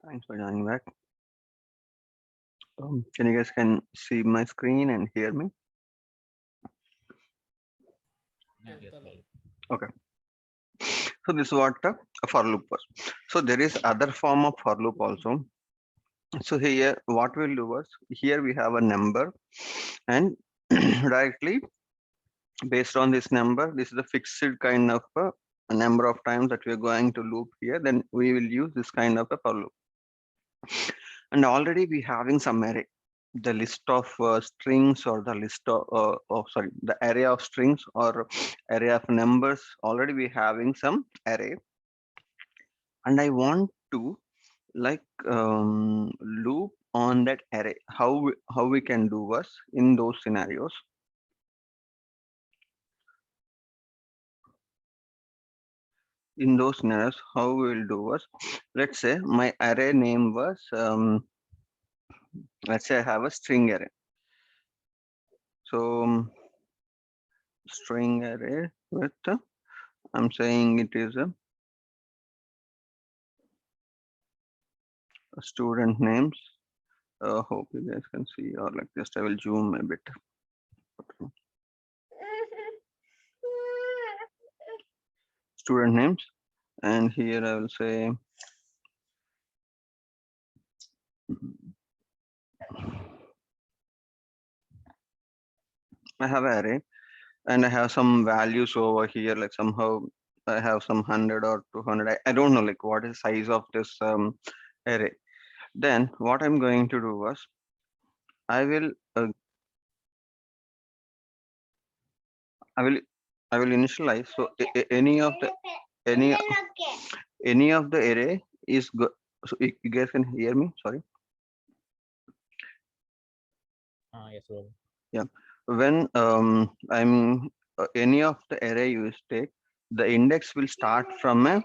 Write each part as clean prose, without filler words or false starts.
Thanks for joining back. Can you guys can see my screen and hear me? Yes, Yes, Palak. Palak. Okay. So this is what a for loop was. So there is other form of for loop also. So here what we'll do was here we have a number and directly based on this number, this is a fixed kind of a number of times that we're going to loop here. Then we will use this kind of a for loop. And already we having some array, the list of strings or the list of sorry, the array of strings or array of numbers. Already we having some array, and I want to like loop on that array. How we can do was in those scenarios. In those scenarios, how we will do was, let's say my array name was let's say I have a string array. So string array with I'm saying it is a student names. Hope you guys can see, or like just I will zoom a bit. Student names, and here I will say I have an array and I have some values over here. Like somehow I have some 100 or 200. I don't know like what is size of this array. Then what I'm going to do was I will uh, I will I will initialize. So any of the any any of the array is good. So you guys can hear me. Sorry. Yes, Palak. Yeah. When I'm any of the array you take, the index will start from a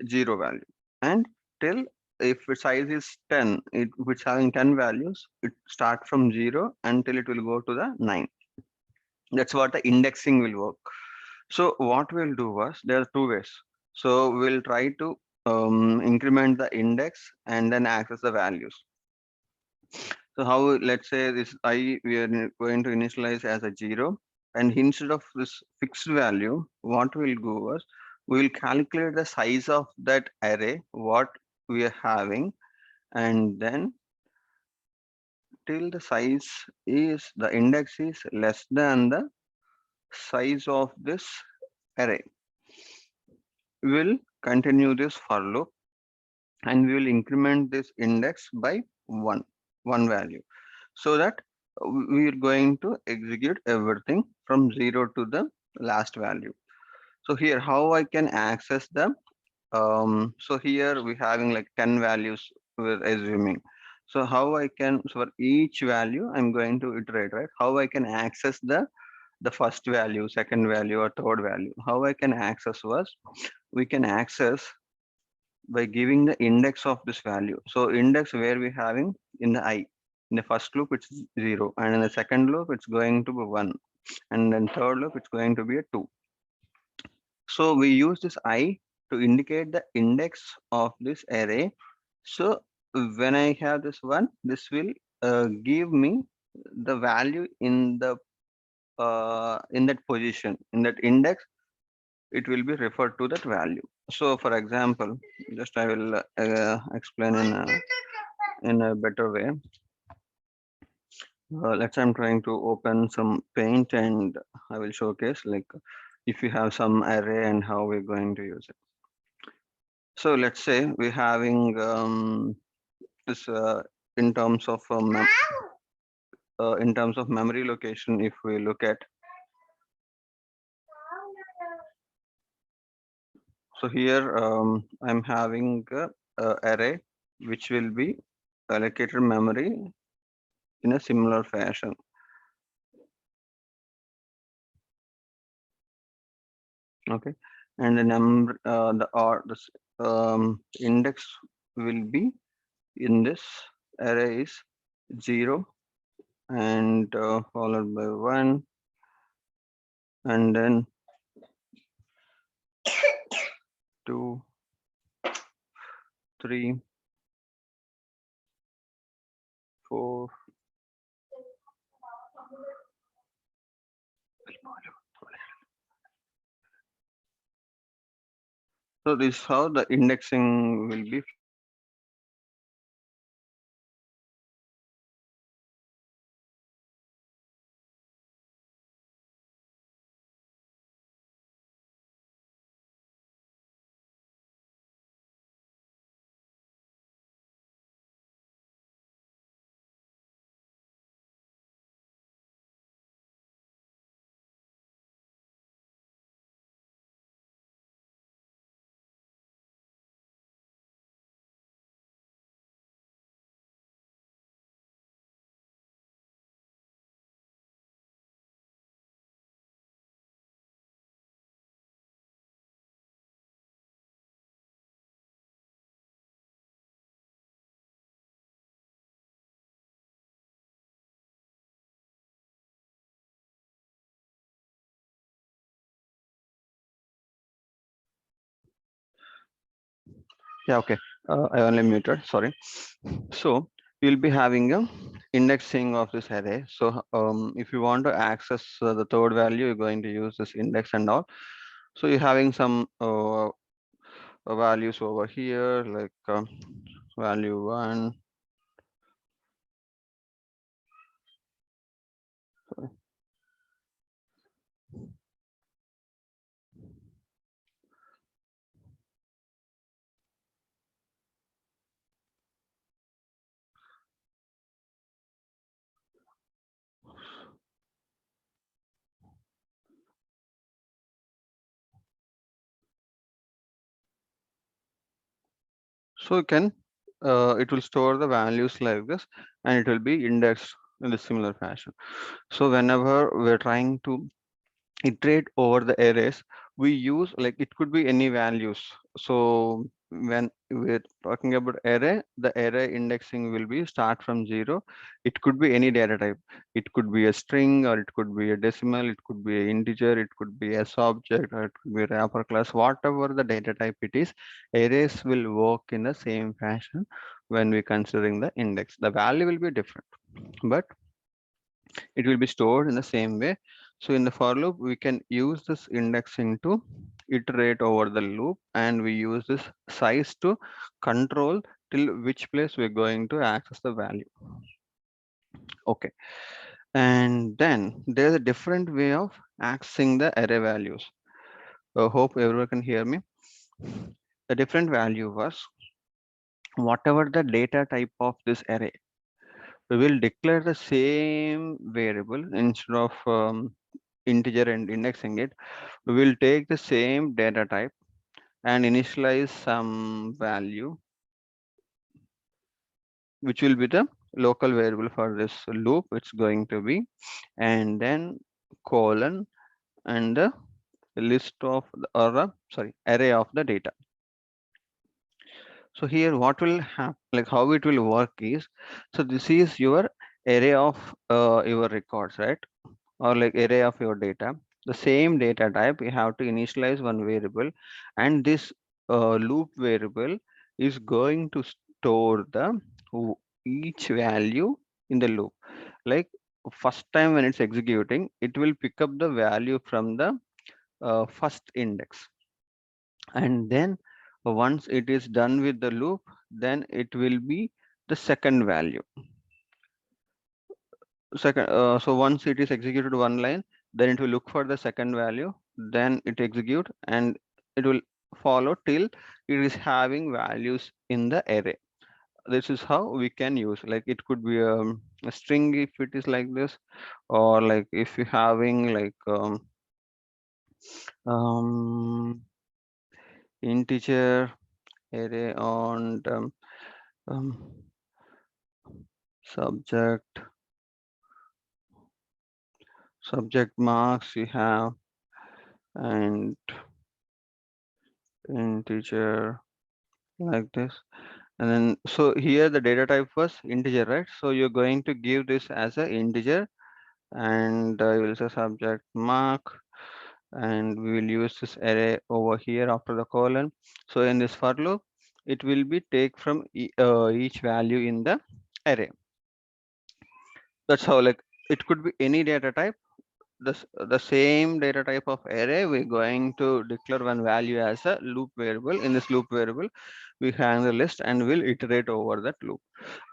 zero value and till if its size is 10, if it's having 10 values, it start from zero until it will go to the 9. That's what the indexing will work. So what we'll do was there are two ways. So we'll try to increment the index and then access the values. So how, let's say this I we are going to initialize as a zero, and instead of this fixed value, what we'll do was we will calculate the size of that array, what we are having, and then till the size is the index is less than the size of this array. We will continue this for loop and we will increment this index by one value, so that we are going to execute everything from 0 to the last value. So here how I can access the so here we having like 10 values we're assuming. So how I can, so for each value I'm going to iterate, right? How I can access the first value, second value, or third value. How I can access was we can access by giving the index of this value. So index where we having in the I. In the first loop it's 0, and in the second loop it's going to be 1, and then third loop it's going to be a 2. So we use this I to indicate the index of this array. So when I have this one, this will give me the value in that position, in that index. It will be referred to that value. So for example, just I will explain in a better way. Let's say I'm trying to open some paint and I will showcase like if you have some array and how we're going to use it. So let's say we're having this in terms of memory location. If we look at, so here I'm having a array which will be allocated memory in a similar fashion. Okay, and the number index will be in this array is 0 and followed by 1, and then 2, 3, 4. So this is how the indexing will be. Yeah, okay. I only muted, sorry. So we'll be having a indexing of this array. So if you want to access the third value, you're going to use this index and all. So you're having some values over here, like value 1. So you can, it will store the values like this, and it will be indexed in the similar fashion. So whenever we're trying to iterate over the arrays, we use, like, it could be any values. So when we're talking about array, the array indexing will be start from 0. It could be any data type. It could be a string, or it could be a decimal, it could be an integer, it could be a subject, or it could be a wrapper class. Whatever the data type it is, arrays will work in the same fashion when we considering the index. The value will be different, but it will be stored in the same way. So in the for loop, we can use this indexing to iterate over the loop, and we use this size to control till which place we're going to access the value. Okay. And then there's a different way of accessing the array values. I hope everyone can hear me. The different value was whatever the data type of this array, we will declare the same variable instead of integer and indexing it. We will take the same data type and initialize some value, which will be the local variable for this loop. It's going to be, and then colon, and the list of sorry, array of the data. So here what will happen, like how it will work is, so this is your array of your records, right? Or like array of your data. The same data type, you have to initialize one variable, and this loop variable is going to store the each value in the loop. Like first time when it's executing, it will pick up the value from the first index, and then once it is done with the loop, then it will be the second value. So once it is executed one line, then it will look for the second value, then it execute, and it will follow till it is having values in the array. This is how we can use, like it could be a string if it is like this, or like if you having like um, integer array on um, subject marks you have, and integer like this. And then so here the data type was integer, right? So you're going to give this as a integer, and you will say subject mark, and we will use this array over here after the colon. So in this for loop, it will be take from each value in the array. That's how, like, it could be any data type. The same data type of array, we're going to declare one value as a loop variable. In this loop variable, we hang the list and we'll iterate over that loop.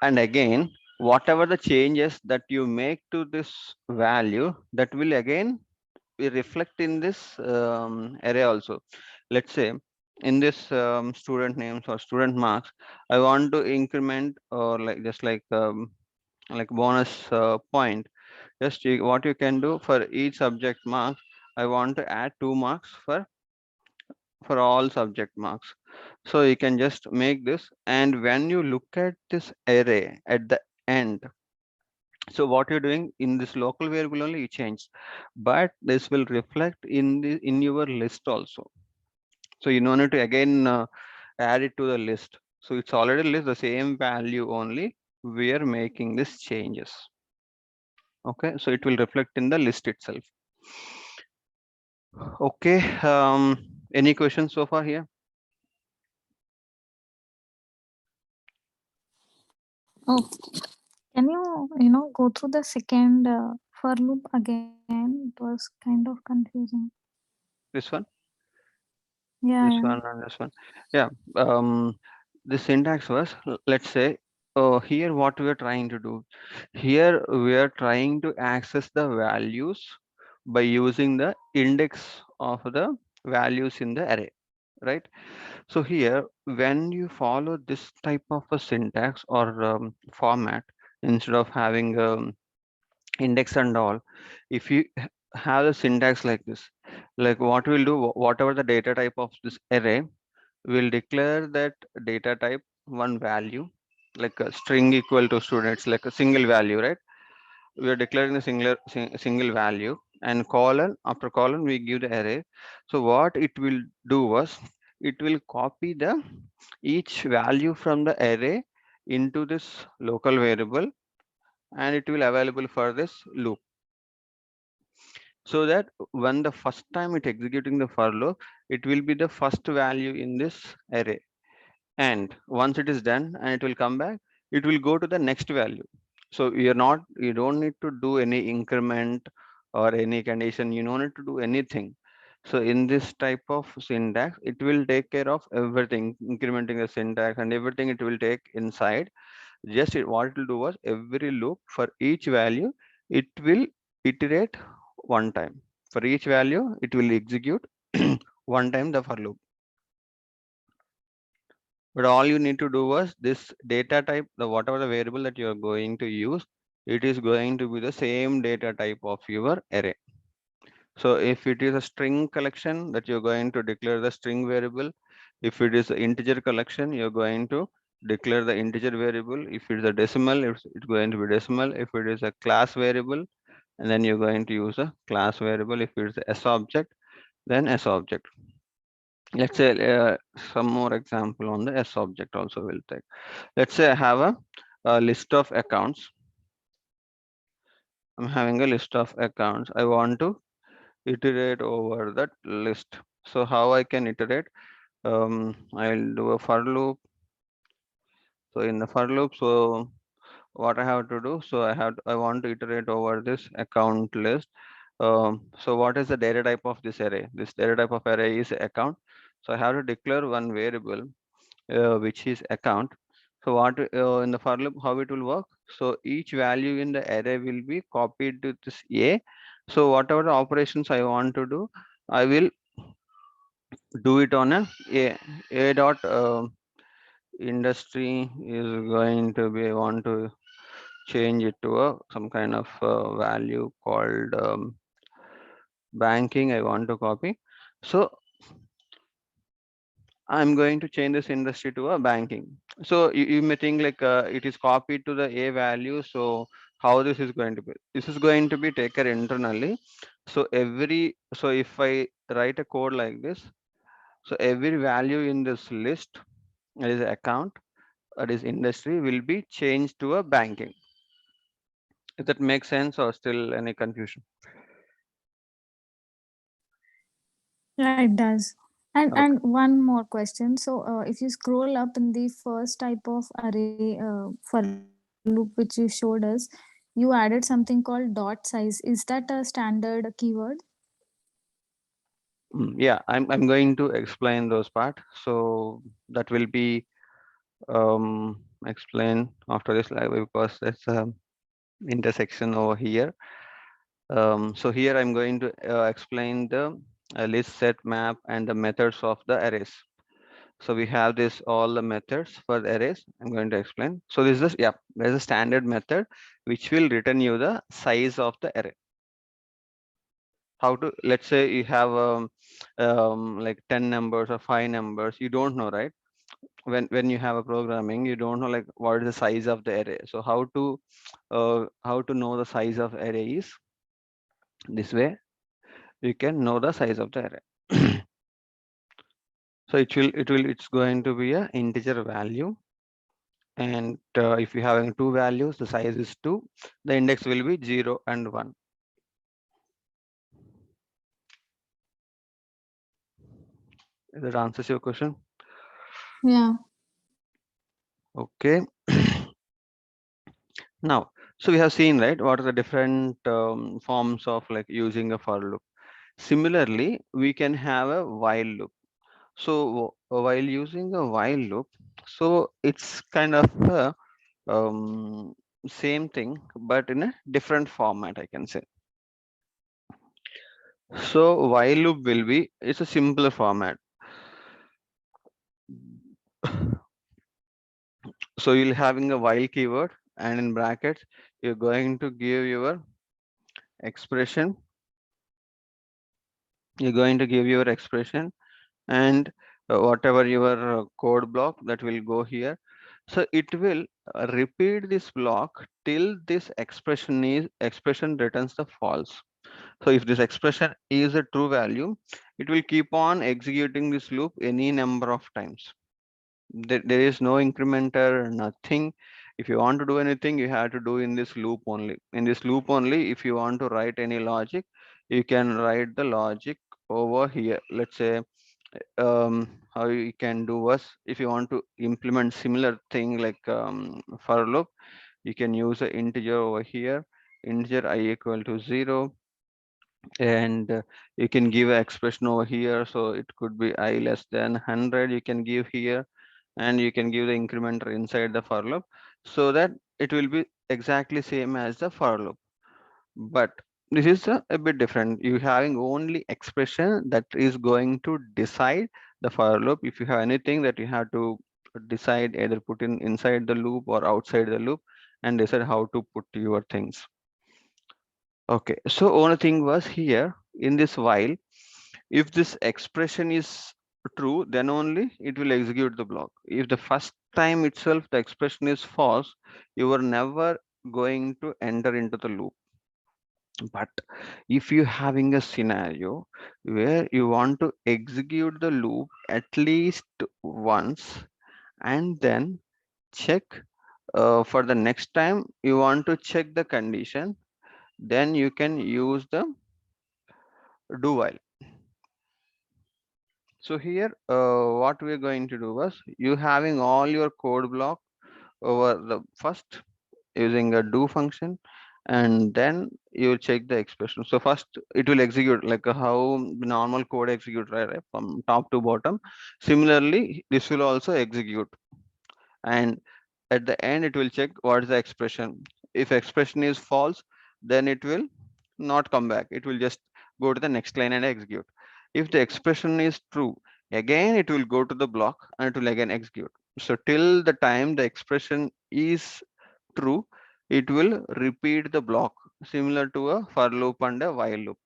And again, whatever the changes that you make to this value, that will again be reflect in this array also. Let's say in this student names or student marks, I want to increment, or like just like bonus point. Just what you can do for each subject marks, I want to add 2 marks for all subject marks. So you can just make this, and when you look at this array at the end, so what you're doing in this local variable only you change, but this will reflect in the in your list also. So you don't need to again add it to the list. So it's already list the same value only. We are making this changes. Okay, so it will reflect in the list itself. Okay, any questions so far here? Oh, can go through the second for loop again? It was kind of confusing. This one, Yeah, this yeah. one, and this one. Yeah. The syntax was, let's say, here what we are trying to do. Here we are trying to access the values by using the index of the values in the array, right? So here, when you follow this type of a syntax or format, instead of having index and all, if you have the syntax like this, like what we'll do, whatever the data type of this array, we'll declare that data type one value, like a string equal to students, like a single value, right? We are declaring a single value, and colon after colon we give the array. So what it will do was, it will copy the each value from the array into this local variable, and it will available for this loop, so that when the first time it executing the for loop, it will be the first value in this array. And once it is done and it will come back, it will go to the next value. So you don't need to do any increment or any condition, you don't need to do anything. So in this type of syntax, it will take care of everything, incrementing the syntax and everything it will take inside. Just what it will do was, every loop for each value, it will iterate one time. For each value, it will execute one time the for loop. But all you need to do was, this data type, the whatever the variable that you are going to use, it is going to be the same data type of your array. So if it is a string collection, that you're going to declare the string variable. If it is an integer collection, you're going to declare the integer variable. If it is a decimal, it's going to be decimal. If it is a class variable, and then you're going to use a class variable. If it is a S object, then S object. Let's say some more example on the S object also will take. Let's say I have a list of accounts. I'm having a list of accounts. I want to iterate over that list. So how I can iterate? I'll do a for loop. So in the for loop, so what I have to do? So I want to iterate over this account list. So what is the data type of this array? This data type of array is account. So I have to declare one variable which is account. So what in the for loop, how it will work? So each value in the array will be copied to this A. So whatever the operations I want to do, I will do it on a dot industry is going to be, I want to change it to a some kind of value called banking. I want to copy. So I'm going to change this industry to a banking. So you may think like it is copied to the A value. So how this is going to be? This is going to be taken internally. So so if I write a code like this, so every value in this list, that is account, that is industry, will be changed to a banking. If that makes sense, or still any confusion? Yeah, it does. And Okay. one more question. So if you scroll up in the first type of array for loop which you showed us, you added something called dot size. Is that a standard keyword? Yeah, I'm going to explain those part. So that will be explained after this live because there's a intersection over here. So here I'm going to explain the list, set, map, and the methods of the arrays. So we have this all the methods for the arrays. I'm going to explain. So this is, yeah, there's a standard method which will return you the size of the array. How to, let's say you have like 10 numbers or 5 numbers, you don't know, right? When you have a programming, you don't know like what is the size of the array. So how to know the size of array is this way. You can know the size of the array. So it's going to be a integer value, and if you having two values, the size is 2, the index will be 0 and 1. That answers your question. Yeah. Okay. Now, so we have seen, right, what are the different forms of like using a for loop. Similarly, we can have a while loop. So while using a while loop, so it's kind of a same thing, but in a different format, I can say. So while loop will be, it's a simpler format. So you'll having a while keyword, and in brackets, you're going to give your expression. You're going to give your expression, and whatever your code block that will go here. So it will repeat this block till this expression returns the false. So if this expression is a true value, it will keep on executing this loop any number of times. There is no incrementer, nothing. If you want to do anything, you have to do in this loop only. In this loop only, if you want to write any logic, you can write the logic over here. Let's say how you can do was, if you want to implement similar thing like for loop, you can use an integer over here, integer I equal to 0, and you can give an expression over here. So it could be I less than 100, you can give here, and you can give the incrementer inside the for loop, so that it will be exactly same as the for loop. But this is a bit different. You having only expression that is going to decide the for loop. If you have anything that you have to decide, either put in inside the loop or outside the loop, and decide how to put your things. Okay, so only thing was here in this while, if this expression is true, then only it will execute the block. If the first time itself the expression is false, you are never going to enter into the loop. But if you having a scenario where you want to execute the loop at least once, and then check for the next time you want to check the condition, then you can use the do while. So here what we're going to do was, you having all your code block over the first using a do function, and then you check the expression. So first it will execute like how normal code execute, right, from top to bottom. Similarly, this will also execute, and at the end it will check what is the expression. If expression is false, then it will not come back, it will just go to the next line and execute. If the expression is true, again it will go to the block and it will again execute. So till the time the expression is true, it will repeat the block, similar to a for loop and a while loop.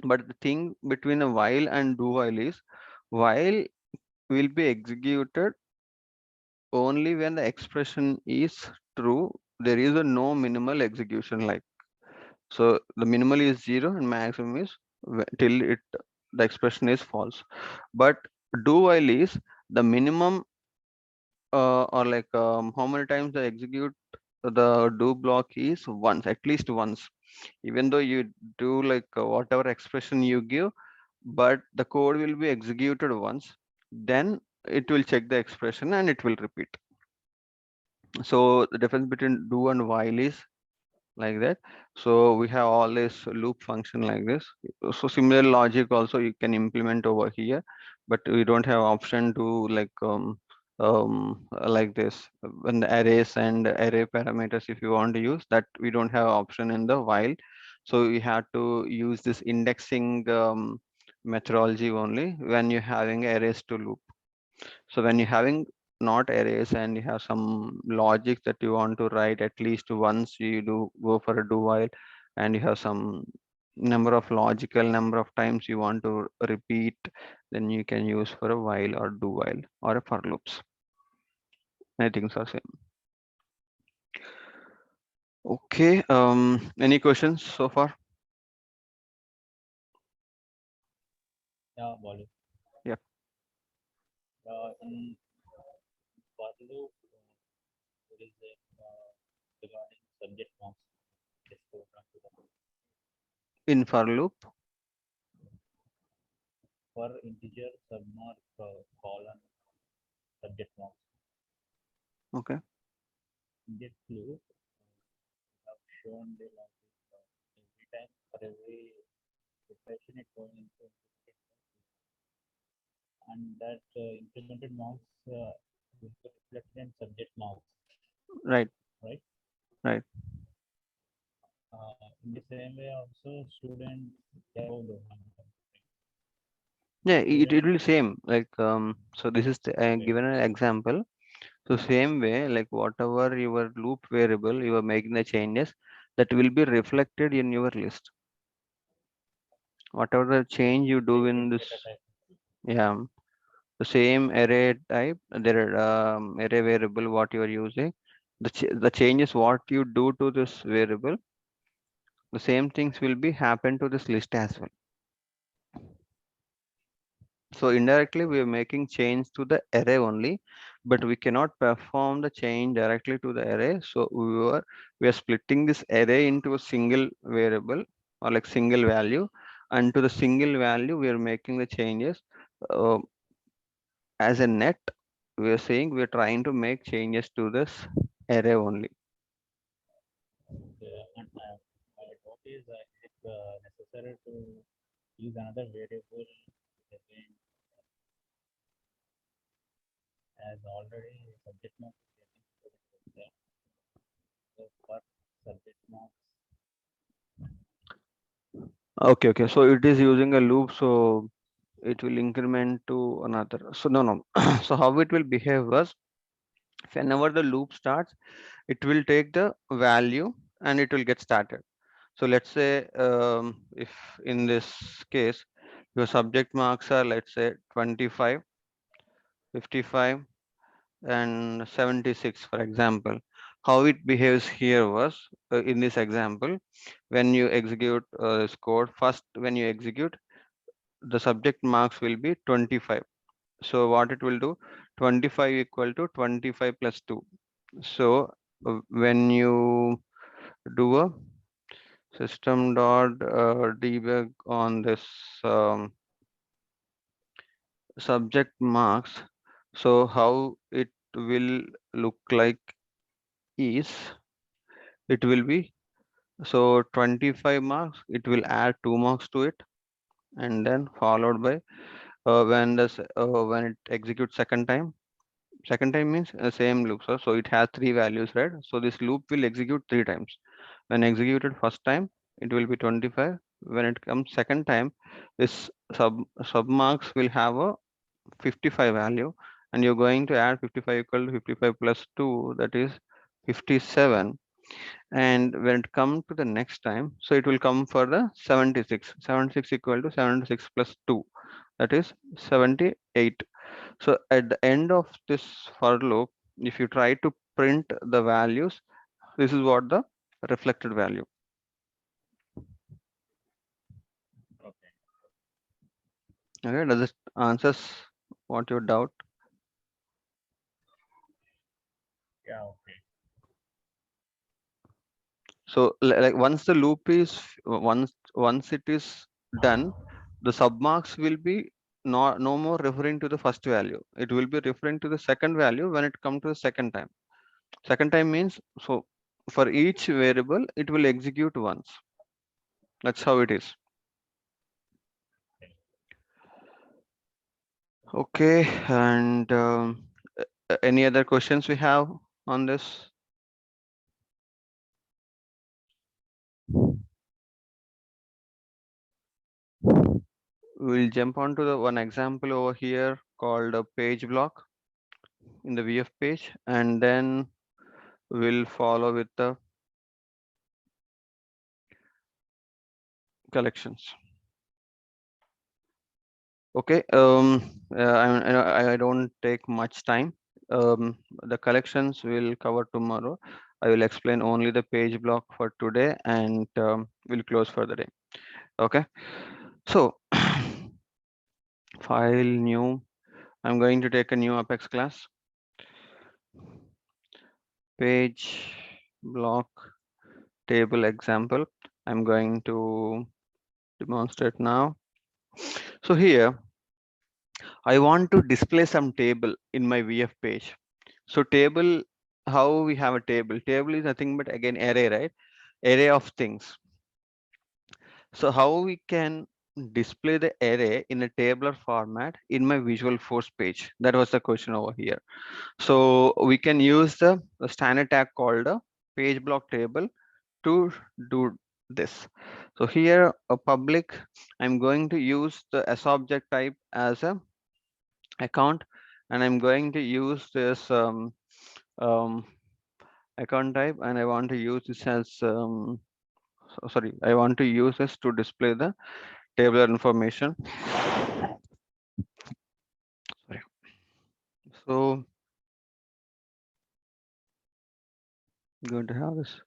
But the thing between a while and do while is, while will be executed only when the expression is true. There is a no minimal execution, like, so the minimal is 0 and maximum is till it the expression is false. But do while is the minimum, or like how many times the execute the do block is once, at least once. Even though you do like whatever expression you give, but the code will be executed once, then it will check the expression and it will repeat. So the difference between do and while is like that. So we have all this loop function like this. So similar logic also you can implement over here, but we don't have option to like this when the arrays and array parameters, if you want to use that, we don't have option in the while. So we have to use this indexing methodology only when you're having arrays to loop. So when you're having not arrays and you have some logic that you want to write at least once, you do go for a do while, and you have some number of logical number of times you want to repeat, then you can use for a while or do while or a for loops. I think so same. Okay, any questions so far? Yeah, Balu. Yep. In for loop, what is it regarding subject marks? This program to In for loop, for integer submark colon subject marks. okay. In this loop, have shown the logic every time for every expression it going into and that implemented marks will be reflected in subject marks, Right, right? right. In the same way, also student above the Yeah, it student will same like so this is the, okay, given an example. So same way, like whatever your loop variable you are making the changes, that will be reflected in your list. Whatever the change you do same in this, data type. yeah, the same array type, there array variable what you are using, the changes what you do to this variable, the same things will be happen to this list as well. So indirectly we are making change to the array only, but we cannot perform the change directly to the array. So we are splitting this array into a single variable or like single value, and to the single value we are making the changes uh, as a net. We are saying we are trying to make changes to this array only. And my doubt is it necessary to use another variable again as already subject mark is getting included with that. So for subject marks, Okay, okay. So it is using a loop, so it will increment to another. So no, no. So how it will behave was, whenever the loop starts, it will take the value and it will get started. So let's say if in this case your subject marks are, let's say, 25, 55 and 76 for example. How it behaves here was, in this example, when you execute this code, first when you execute, the subject marks will be 25. So what it will do, 25 equal to 25 plus 2. So when you do a system dot debug on this subject marks, so how it will look like is, it will be, so 25 marks, it will add 2 marks to it, and then followed by when it executes second time. Second time means same loop, so it has three values, right? So this loop will execute three times. When executed first time, it will be 25. When it comes second time, this sub marks will have a 55 value, and you're going to add 55 equal to 55 plus 2, that is 57. And when it come to the next time, so it will come for the 76. 76 equal to 76 plus 2, that is 78. So at the end of this for loop, if you try to print the values, this is what the reflected value. okay, Okay, does it answers what your doubt? yeah, okay, So like once the loop is once it is done, the submarks will be no more referring to the first value. It will be referring to the second value when it comes to the second time. Second time means, so for each variable, it will execute once. That's how it is. Okay, and any other questions we have on this? We'll jump on to the one example over here called a page block in the VF page, and then we'll follow with the collections. Okay, I don't take much time. The collections will cover tomorrow. I will explain only the page block for today, and we'll close for the day. Okay, so file new. I'm going to take a new Apex class. Page block table example. I'm going to demonstrate now. So here, I want to display some table in my VF page. So table, how we have a table? Table is nothing but again array, right? Array of things. So how we can display the array in a tabular format in my Visualforce page? That was the question over here. So we can use the standard tag called a page block table to do this. So here a public, I'm going to use the SObject type as a account, and I'm going to use this account type, and I want to use this as sorry, I want to use this to display the tabular information. Sorry. So I'm going to have this.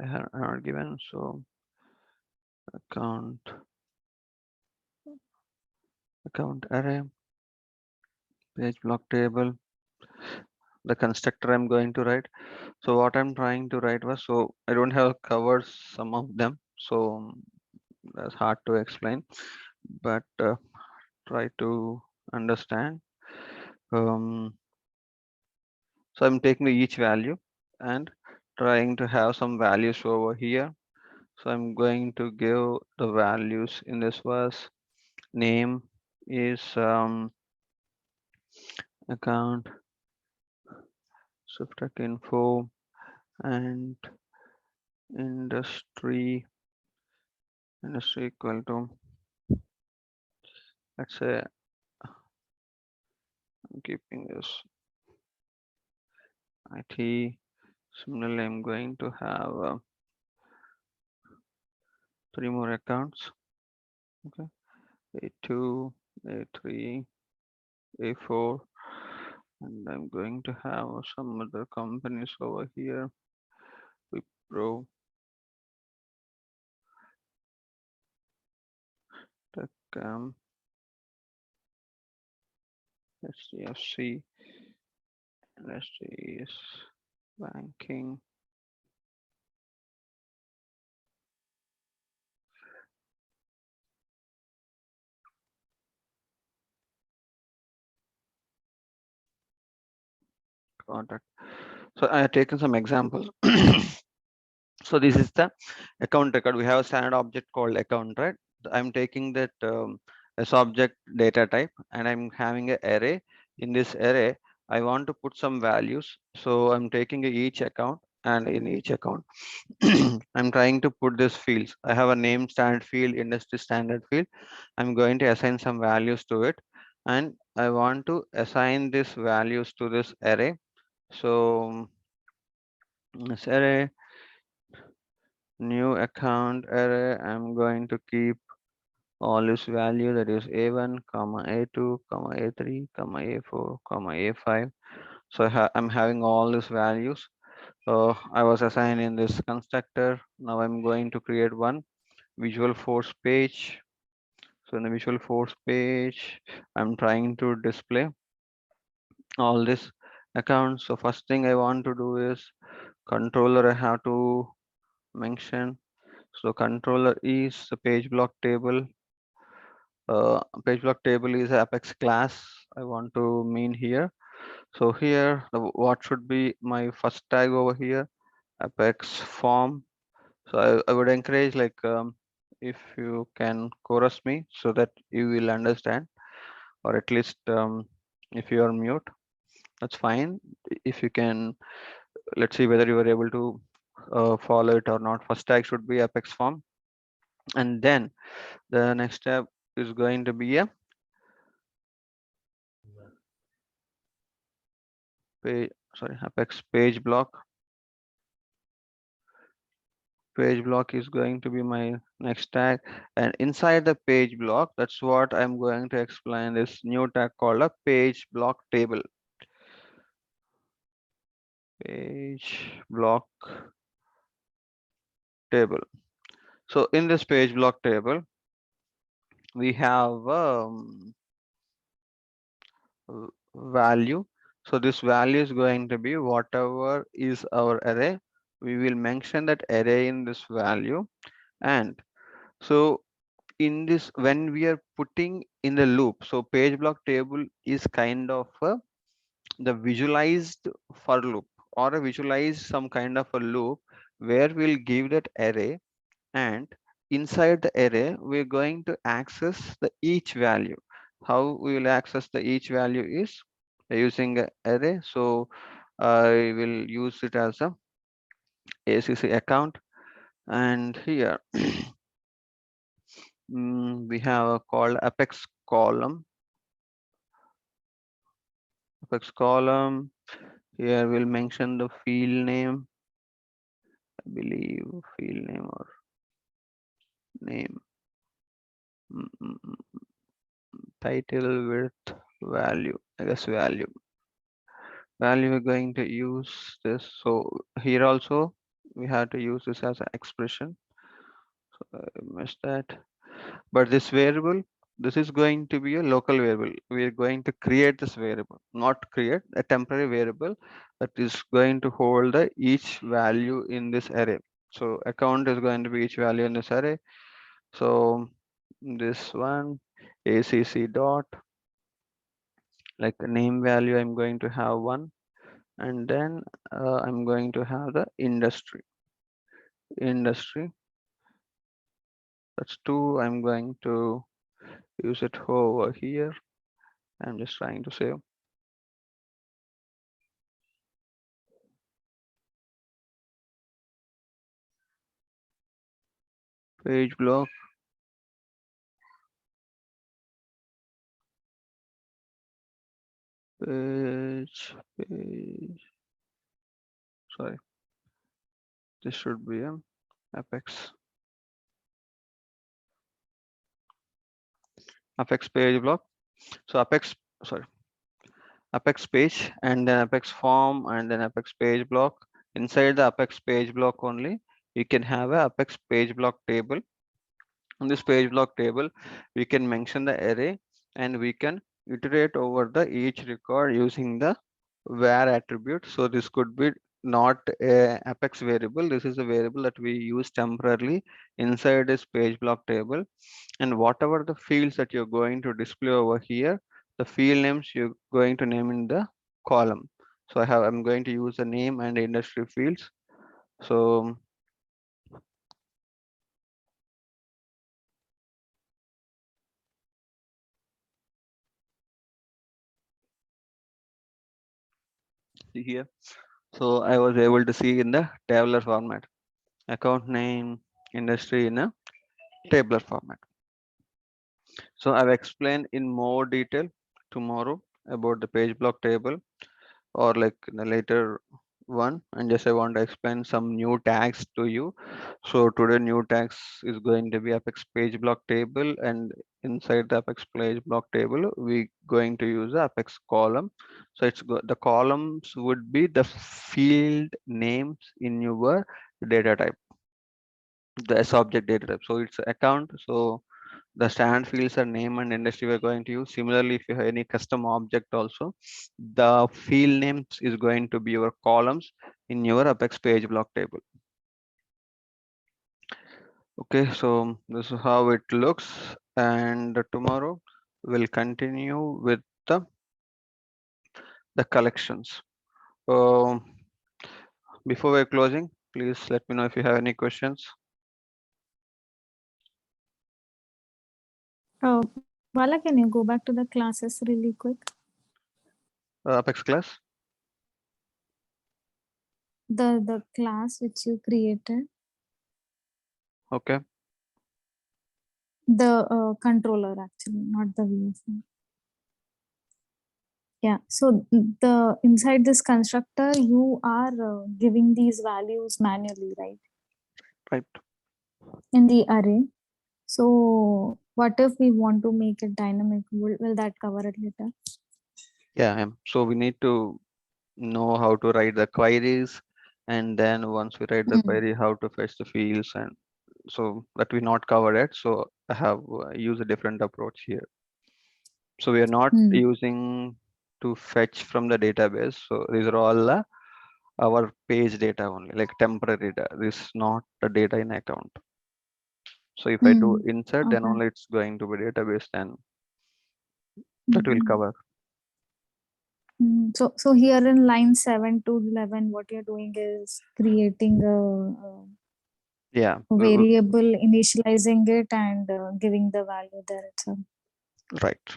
I have not given, so account array, page block table, the constructor I'm going to write. So what I'm trying to write was, so I don't have covered some of them, so that's hard to explain, but try to understand. So I'm taking each value and trying to have some values over here. So I'm going to give the values in this was name is account Swiftech info and industry equal to, let's say, I'm keeping this IT. Similarly, I'm going to have 3 more accounts. Okay, A2, A3, A4, and I'm going to have some other companies over here. Wipro, Techcam, HDFC, Industries, banking. Contact. So I have taken some examples. So this is the account record. We have a standard object called account, right? I'm taking that as object data type, and I'm having an array. In this array, I want to put some values. So I'm taking each account, and in each account, I'm trying to put this fields. I have a name standard field, industry standard field. I'm going to assign some values to it, and I want to assign these values to this array. So this array, new account array, I'm going to keep all this value, that is a1 comma a2 comma a3 comma a4 comma a5. So I'm having all these values. So I was assigning this constructor. Now I'm going to create one Visualforce page. So in the Visualforce page, I'm trying to display all this accounts. So first thing I want to do is controller, I have to mention. So controller is the page block table. Page block table is Apex class. I want to mean here. So here, what should be my first tag over here? Apex form. So I would encourage like if you can chorus me so that you will understand, or at least if you are mute, that's fine. If you can, let's see whether you are able to follow it or not. First tag should be Apex form, and then the next step is going to be a page, sorry, Apex page block. Page block is going to be my next tag, and inside the page block, that's what I'm going to explain this new tag called a page block table. Page block table. So in this page block table, we have value. So this value is going to be whatever is our array. We will mention that array in this value. And so in this, when we are putting in the loop, so page block table is kind of the visualized for loop, or a visualize some kind of a loop where we'll give that array, and inside the array we're going to access the each value. How we will access the each value is using a array. So I will use it as a ACC account, and here we have a called Apex column. Apex column. Here we'll mention the field name. I believe field name or name. Title width value. I guess value. Value we're going to use this. So here also we have to use this as an expression. So I missed that. But this variable, this is going to be a local variable. We are going to create this variable, not create a temporary variable that is going to hold the each value in this array. So account is going to be each value in this array. So this one ACC dot, like the name value, I'm going to have one, and then I'm going to have the industry. That's two. I'm going to use it over here. I'm just trying to save. Page block. Page. Sorry. This should be a Apex page block. So Apex page, and then Apex form, and then Apex page block. Inside the Apex page block only, you can have a Apex page block table. In this page block table, we can mention the array, and we can iterate over the each record using the var attribute. So this could be not a Apex variable. This is a variable that we use temporarily inside this page block table. And whatever the fields that you're going to display over here, the field names you're going to name in the column. So I'm going to use the name and industry fields. So see here. So I was able to see in the tabular format, account name, industry in a tabular format. So I've explained in more detail tomorrow about the page block table, or like in the later one, and just I want to explain some new tags to you. So today new tags is going to be Apex page block table, and inside the Apex page block table we going to use the Apex column. So the columns would be the field names in your data type, the subject data type. So it's account. So the standard fields are name and industry we're going to use. Similarly, if you have any custom object also, the field names is going to be your columns in your Apex page block table. Okay, so this is how it looks, and tomorrow we'll continue with the collections. Um, Before we're closing, please let me know if you have any questions. Bala, can you go back to the classes really quick? Apex class. The class which you created, Okay. the controller actually, not the VFM. Yeah. So the inside this constructor, you are giving these values manually, right? Right. In the array. So what if we want to make it dynamic? Will that cover it later? Yeah. So we need to know how to write the queries, and then once we write the Mm. query, how to fetch the fields, and so that we not covered it. So I have used a different approach here. So we are not Mm. using to fetch from the database. So these are all our page data only, like temporary data. This is not the data in account. So if I do Mm. insert, then Okay. only it's going to be database, then that will Mhm. cover. So here in line 7 to 11, what you're doing is creating Yeah. a variable, initializing it, and giving the value there itself. Right.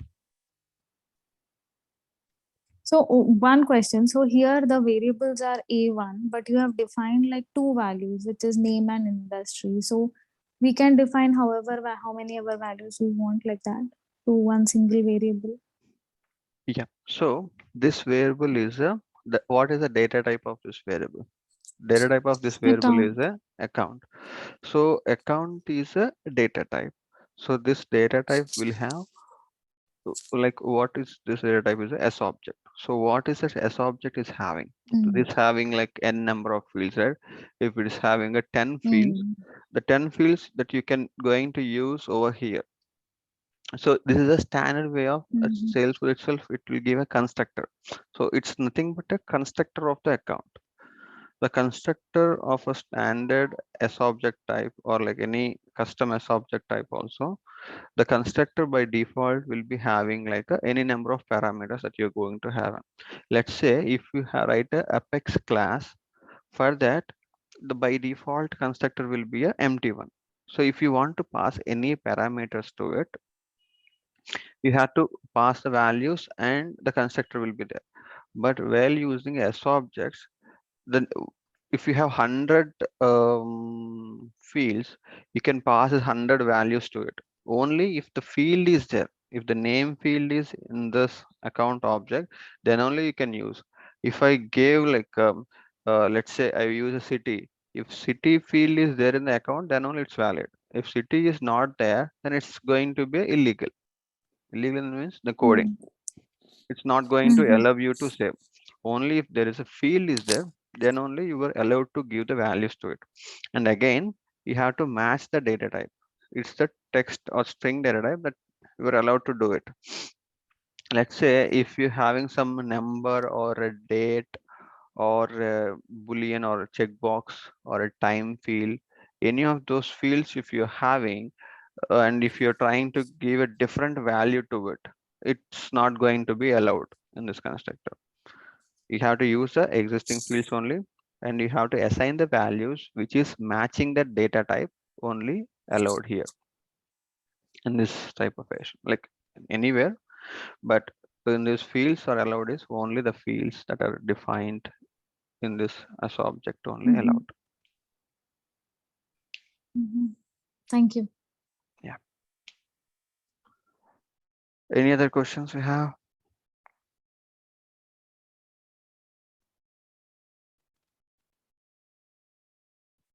So one question. So here the variables are A1, but you have defined like two values, which is name and industry. So we can define how many ever values we want like that to one single variable. Yeah. So this variable is what is the data type of this variable? Data type of this variable Account. is a account. So account is a data type. So this data type will have like what is this data type is a S object. So what is this S object is having? Mm. This having like n number of fields, right? If it is having a 10 fields, Mm. the 10 fields that you can going to use over here. So this is a standard way of Mhm. Salesforce itself. It will give a constructor. So it's nothing but a constructor of the account. The constructor of a standard S object type or like any custom S object type also, the constructor by default will be having like any number of parameters that you're going to have. Let's say if you write a Apex class, for that the by default constructor will be a empty one. So if you want to pass any parameters to it, you have to pass the values and the constructor will be there. But while using S objects, then if you have 100 fields, you can pass 100 values to it. Only if the field is there, if the name field is in this account object, then only you can use. If I gave like, let's say I use a city, if city field is there in the account, then only it's valid. If city is not there, then it's going to be illegal. Illegal means the coding. Mm. It's not going to Mhm. allow you to save. Only if there is a field is there, then only you are allowed to give the values to it. And again, you have to match the data type. It's the text or string data type that you are allowed to do it. Let's say if you're having some number or a date or a boolean or a checkbox or a time field, any of those fields if you're having, and if you're trying to give a different value to it, it's not going to be allowed in this constructor. You have to use the existing fields only, and you have to assign the values which is matching the data type only allowed here in this type of fashion, like anywhere, but in these fields are allowed is only the fields that are defined in this as object only Mhm. allowed. Mhm. Thank you. Yeah. Any other questions we have?